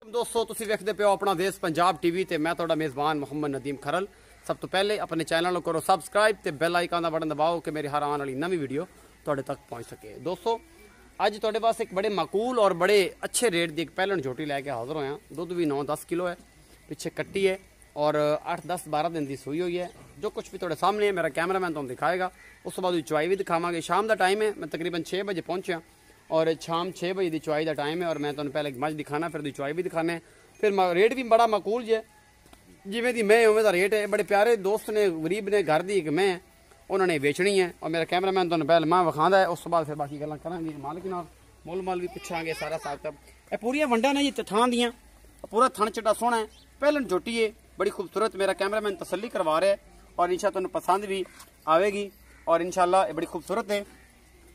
दोस्तों तुसीं वेखदे पियो अपना देश पंजाब टीवी ते मैं तुहाडा मेज़बान मुहम्मद नदीम खरल। सब तो पहले अपने चैनल करो सबसक्राइब ते बेल आइकन का बटन दबाओ कि मेरी हर आने वाली नवी वीडियो तुहाडे तक पहुँच सके। दोस्तों अज तुहाडे पास एक बड़े माकूल और बड़े अच्छे रेट की एक पैलन झोटी लैके हाजिर होया। दुध भी 9-10 किलो है, पिछे कट्टी है और 8-10-12 दिन की सूई हुई है। जो कुछ भी तुहाडे सामने है मेरा कैमरामैन तुहानूं दिखाएगा। उस बाद चुवाई भी दिखावांगे। शाम का टाइम है, मैं तकरीबन 6 बजे पहुंचा और शाम 6 बजे की चुवाई का टाइम है और मैं तुहानूं पहले मझ दिखाना, फिर चुवाई भी दिखाने, फिर रेट भी बड़ा माकूल जे जिमें दी मैं उमें दा रेट है। बड़े प्यारे दोस्त ने गरीब ने घर दी एक मैं उन्होंने बेचनी है और मेरा कैमरामैन तुहानूं पहले मैं विखांदा है। उस बाद फिर बाकी गल्लां करांगे मालिक नाल, मुल माल भी पुछांगे सारा साथ सब। ये पूरियां वंडा ने जी थां दियां, पूरा थन चट्टा सोहना है, पहलन झोटी है बड़ी खूबसूरत। मेरा कैमरामैन तसल्ली करवा रहा है और इंशाअल्लाह तुहानूं पसंद भी आवेगी और इंशाअल्लाह ये बड़ी खूबसूरत है।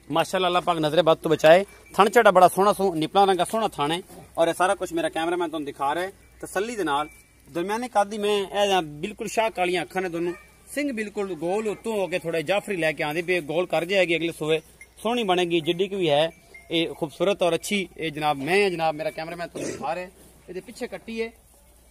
माशाअल्लाह अल्लाह पाक नजरे बद तो बचाए। थन चढ़ा बड़ा सोहना निपला रंग का सोहना थान है और सारा कुछ मेरा कैमरामैन तुहानूं दिखा रहा है तसल्ली दे नाल। दरम्याने कद दी मैं बिल्कुल शाह कालियां अखां ने दोनों, सिंह बिल्कुल गोल उत्तों हो के थोड़े जाफरी लैके आंदी पे गोल कर जाएगी अगले सुबह, सोहनी बनेगी जिड्डी की भी है। ये खूबसूरत और अच्छी ये जनाब मैं जनाब मेरा कैमरामैन तुहानूं दिखा रहा है। ये पिछे कट्टी है,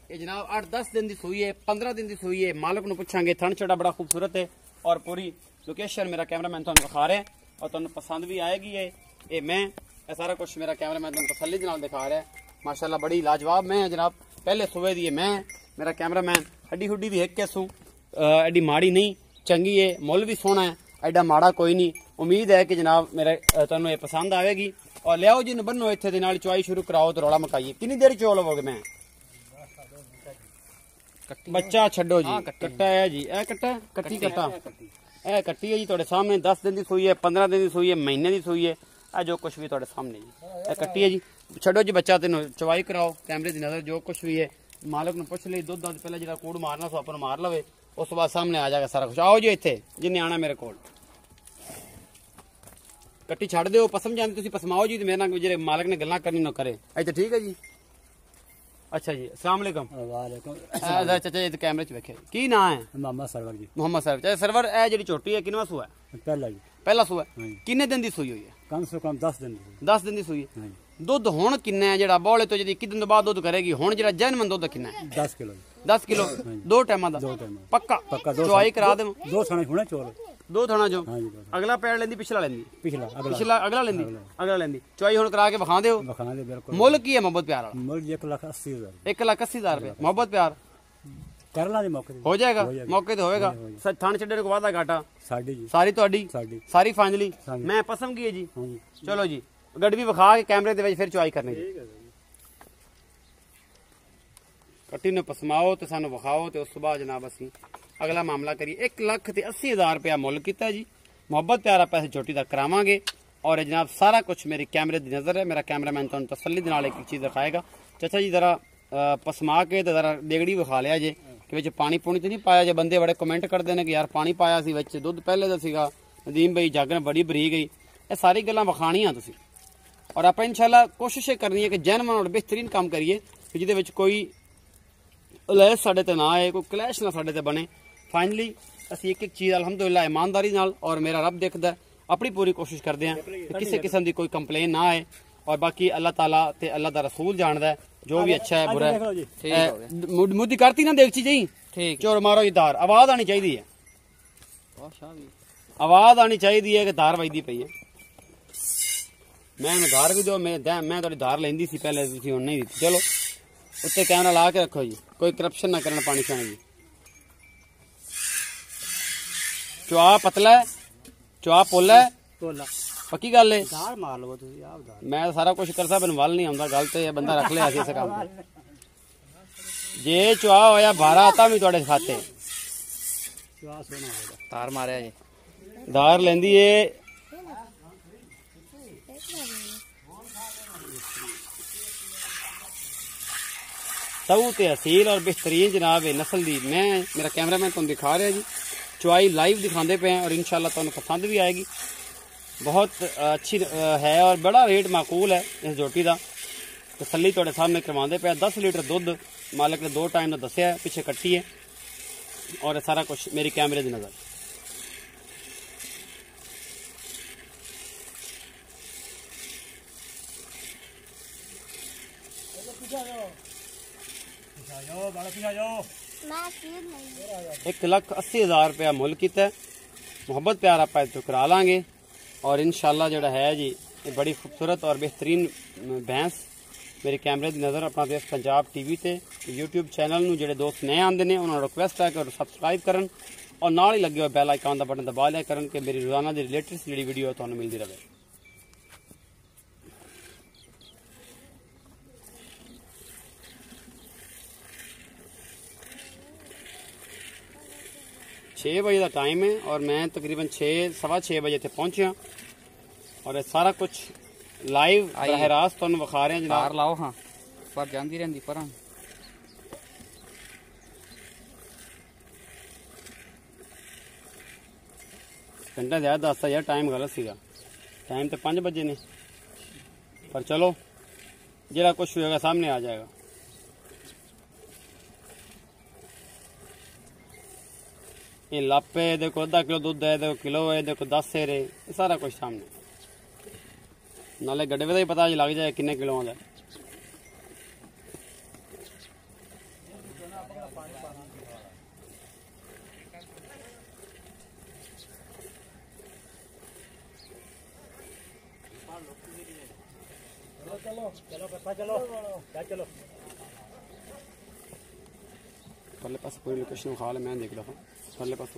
ये जनाब 8-10 दिन की सूई है, 15 दिन की सूई है। मालिक नूं पुछांगे। थन चढ़ा बड़ा खूबसूरत है और पूरी लोकेशन मेरा कैमरामैन तुहानूं दिखा रहा है और तुहानूं पसंद भी आएगी। ये मैं ये सारा कुछ मेरा कैमरामैन तुहानूं तसल्ली दे नाल दिखा रहा है। माशाअल्लाह बड़ी लाजवाब मैं है जनाब, पहले सुबह दी है मैं। मेरा कैमरामैन हड्डी हुड्डी भी एक कैसू एडी माड़ी नहीं, चंगी है, मुल भी सोहना है, एडा माड़ा कोई नहीं। उम्मीद है कि जनाब मेरे तुहानूं ये पसंद आएगी और लियाओ जी बनो इत्थे दे नाल चुआई शुरू कराओ तो रौला मकाइए। कितनी देर चो लवोगे? मैं बच्चा छड्डो जी, कट्टा है जी, ए कट्टा कट्टी कट्टा ए कट्टी है जी तुहाडे सामने। 10 दिन की सूई है, 15 दिन की सूई है, महीने की सूई है, ए जो कुछ भी तुहाडे सामने जी ए कट्टी है जी। छड्डो जी बच्चा, तेन चवाई कराओ, कैमरे की नजर जो कुछ भी है मालिक नूं पुछ ले। दुध दध पहले जो कूड़ मारना सो अपन मार लवे, उस बाद सामने आ जाएगा सारा कुछ। आओ जी इत्थे जिन्हें आना मेरे कोल, कट्टी छड़ दो, पसम जाती तुसीं पसमाओ जी, मेरे नाल जो मालिक ने गल्लां करनी ना करे। अच्छा ठीक है जी। अच्छा जी अस्सलाम वालेकुम। चाचा जी कैमरे च वेखे की ना है? मोहम्मद सरवर जी। मोहम्मद साहब। चाचा सरवर ए जी झोटी है किनवा सूआ है? पहला जी। पहला सूआ। किन्ने दिन की सूई हुई है? कम से कम 10 दिन। 10 दिन की सूई है। दुध हुण किन्ना है जेड़ा बोले तो जी कितने दिन बाद दुध करेगी? हुण जेड़ा जैनमन दुध किन्ना है? 10 किलो। 10 किलो दो टाइम दा पक्का पक्का चुआई करा दे। दो थाने हुणे चोर दो थाना जो हां जी। अगला पैर लेंदी पिछला लेंदी? पिछला अगला लेंदी, अगला लेंदी। चुआई हुण करा के बखा दियो। बखा दे बिल्कुल। मुल की है मोहब्बत प्यार वाला? मुल 1,80,000। 1,80,000 रुपए मोहब्बत प्यार करना जी मौके हो जाएगा, मौके ते होएगा। थान छड्डे को वादा घाटा साडी जी। सारी तुहाडी सारी फाइनली हाँ मैं पसंद की है जी। हां जी। चलो जी गड्डी भी विखा के कैमरे दे विच फिर चुआई करनी जी। कट्टी ने पसमाओ तो सानू विखाओ तो उस बाद जनाब असीं अगला मामला करिए। 1,80,000 रुपया मुल किया जी, मोहब्बत प्यारा पैसे छोटी तक करावांगे और जनाब सारा कुछ मेरी कैमरे की नज़र है। मेरा कैमरामैन तुहानूं तसल्ली दे नाल एक चीज़ दिखाएगा। चाचा जी जरा पसमा के तो जरा देगड़ी विखा लिया जे कि विच पानी पूनी तो नहीं पाया जे। बंदे बड़े कमेंट करते हैं कि यार पानी पाया सी विच, दुध पहले दा सीगा, नदीम भाई जग ने बड़ी बरी गई। ये सारी गल्लां विखाणियां तुसीं और आप इंशाल्लाह कोशिश करनी है कि जैनवन और बेहतरीन काम करिए कि जिहदे विच कोई लैस साडे ते ना आए, कोई क्लैश ना साडे ते बने। फाइनली असीं एक चीज़ अलहमदुलिल्लाह ईमानदारी नाल और मेरा रब देखदा अपनी पूरी कोशिश करते हैं कि किसी किस्म की कोई कंप्लेन ना आए और बाकी अल्लाह ताला ते अल्लाह दा रसूल जानदा है जो भी अच्छा है बुरा है। मुद्दी करती ना देख जी चोर मारो जी धार, आवाज आनी चाहिए है, आवाज आनी चाहिए है कि धार वजदी पई है। मैं धार भी दो, मैं थोड़ी धार लेंदी सी पहले, तुसीं हुण नहीं दी। चलो उत्ते कैमरा ला के रखो जी, कोई करप्शन ना करना पानी छाने जी। चुआ पतला है, चुआ पोला है, पक्की गल है। मार लो तुसीं आप। मैं सारा कुछ कर सकदा, वल नहीं आउंदा, गल ते बंदा रख लिया इस काम ते। जे चुआ होया भारा आता भी तुहाडे खाते चुआ सोना होगा। तार मारिया जी, धार लेंदी है सबू ते असील और बेहतरीन जनाब नस्ल दी मैं मेरा कैमरामैन तुहानूं दिखा रहा जी। चुआई लाइव दिखाते पे हैं और इंशाल्लाह तुहानूं पसंद भी आएगी। बहुत अच्छी है और बड़ा रेट माकूल है इस झोटी का। तसल्ली तुहाडे सामने करवाते पे। 10 लीटर दुध मालिक ने 2 टाइम का दसिया है, पिछे कट्टी है और सारा कुछ मेरी कैमरे की नज़र। 1,80,000 रुपया मुल किया। मुहब्बत प्यार आप तो करा लांगे और इंशाल्लाह जोड़ा है जी ये बड़ी खूबसूरत और बेहतरीन भैंस मेरे कैमरे की नज़र अपना देश पंजाब टीवी ते यूट्यूब चैनल नूं जेडे दोस्त नए आंदे ने उन्होंने रिक्वेस्ट है कि सबसक्राइब करन और नाल ही लगे हुए बैल आइकन का बटन दबा लिया करन कि मेरी रोजाना की लेटेस्ट जी वीडियो तुहानू मिलती रहे। छः बजे का टाइम है और मैं तकरीबन 6:15 बजे इतने पहुंचा और ये सारा कुछ लाइव बराह रास्त तुहानू विखा रहे हैं जनाब। लाओ हाँ पर जाती रही पर घंटा ज़्यादा दसता यार टाइम गलत सीगा। टाइम तो 5 बजे ने पर चलो जरा कुछ होगा सामने आ जाएगा। ये लापे देखो आधा किलो दूध है, देखो किलो है, देखो 10 सेर है, ये सारा कुछ सामने नाले गड्ढे का ही पता लग जाए किन्ने किलो का। परले पास पूरी लोकेशन खा ले मैं देख रहा हूँ परले पास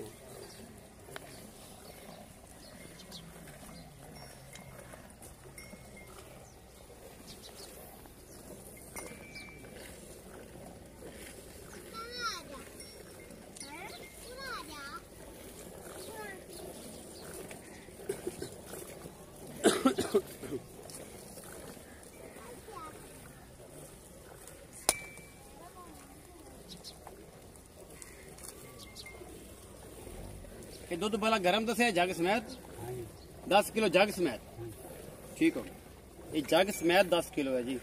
ये दूध वाला गर्म दसे जग समेत 10 किलो जग समेत ठीक हो। ये जग समेत 10 किलो है जी।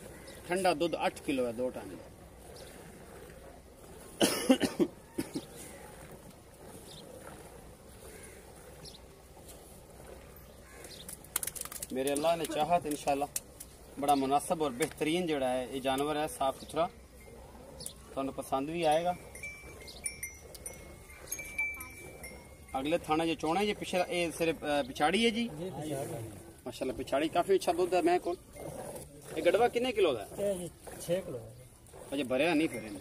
ठंडा दूध 8 किलो है 2 टन। मेरे अल्लाह ने चाहा तो इंशाल्लाह बड़ा मुनासिब और बेहतरीन जोड़ा है ये जानवर है, साफ सुथरा तो पसंद भी आएगा। अगले थाने जो चोना है ये पिछला ये सिर्फ पिछाड़ी है जी माशाल्लाह पिछाड़ी काफी अच्छा दूध है। मैं कौन ये गड़वा कितने किलो का है? 6 किलो अजय भरिया नहीं फिर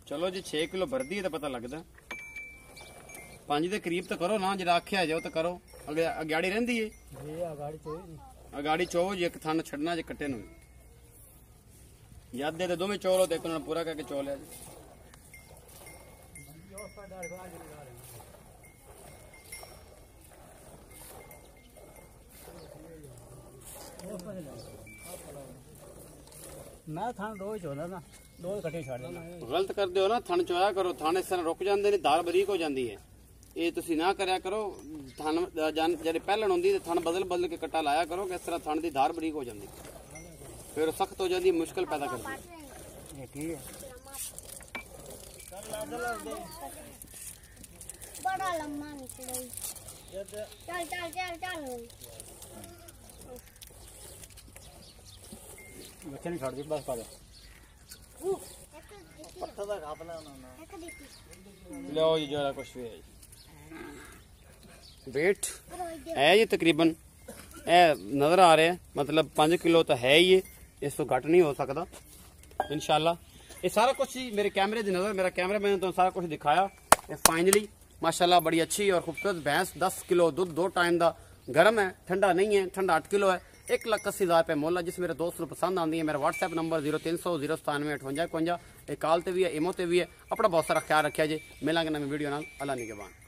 चलो जी 6 किलो भर दी है तो पता लगता 5 के करीब तो करो ना जरा आख्या जाओ तो करो। अगे अगाड़ी रही है अगाड़ी चो जी एक थान छड़ना जो कट्टे न याद दे दो में चोल हो देखो पूरा करके चोल है। मैं थान रोज चोदा ना 2 कट्टे छड़ देना। गलत कर दो ना थन चोया करो थाने इस तरह रुक जाते ने दाल बरीक हो जाती है। ये तुसी ना करया करो थन जब पहलन होंगी थन बदल बदल के कट्टा लाया करो कि इस तरह थन की धार बरीक हो जाती फिर सख्त हो जाती मुश्किल पैदा करती है। ठीक है बड़ा लम्बा निकले चल चल चल चल बच्चे नहीं छोड़ दी बस पा दे लो ये जो कुछ भी है वेट है ये तकरीबन नजर आ रहे हैं मतलब 5 किलो तो है ही इस तो घट नहीं हो सकता इंशाल्लाह। ये सारा कुछ ही मेरे कैमरे की नजर मेरा कैमरा मैंने तो सारा कुछ दिखाया। ये फाइनली माशाल्लाह बड़ी अच्छी और खूबसूरत भैंस 10 किलो दूध 2 टाइम का गर्म है ठंडा नहीं है ठंडा 8 किलो है 1,80,000 रुपये मुल है। जिस मेरे दोस्त को पसंद आती है मेरा व्हाट्सएप नंबर 0300 097 58 51 ये कॉल ते भी है इमो ते भी है। अपना बहुत सारा ख्याल रखा जी मिलेंगे नवी वीडियो नाल अल्लाह निगहबान।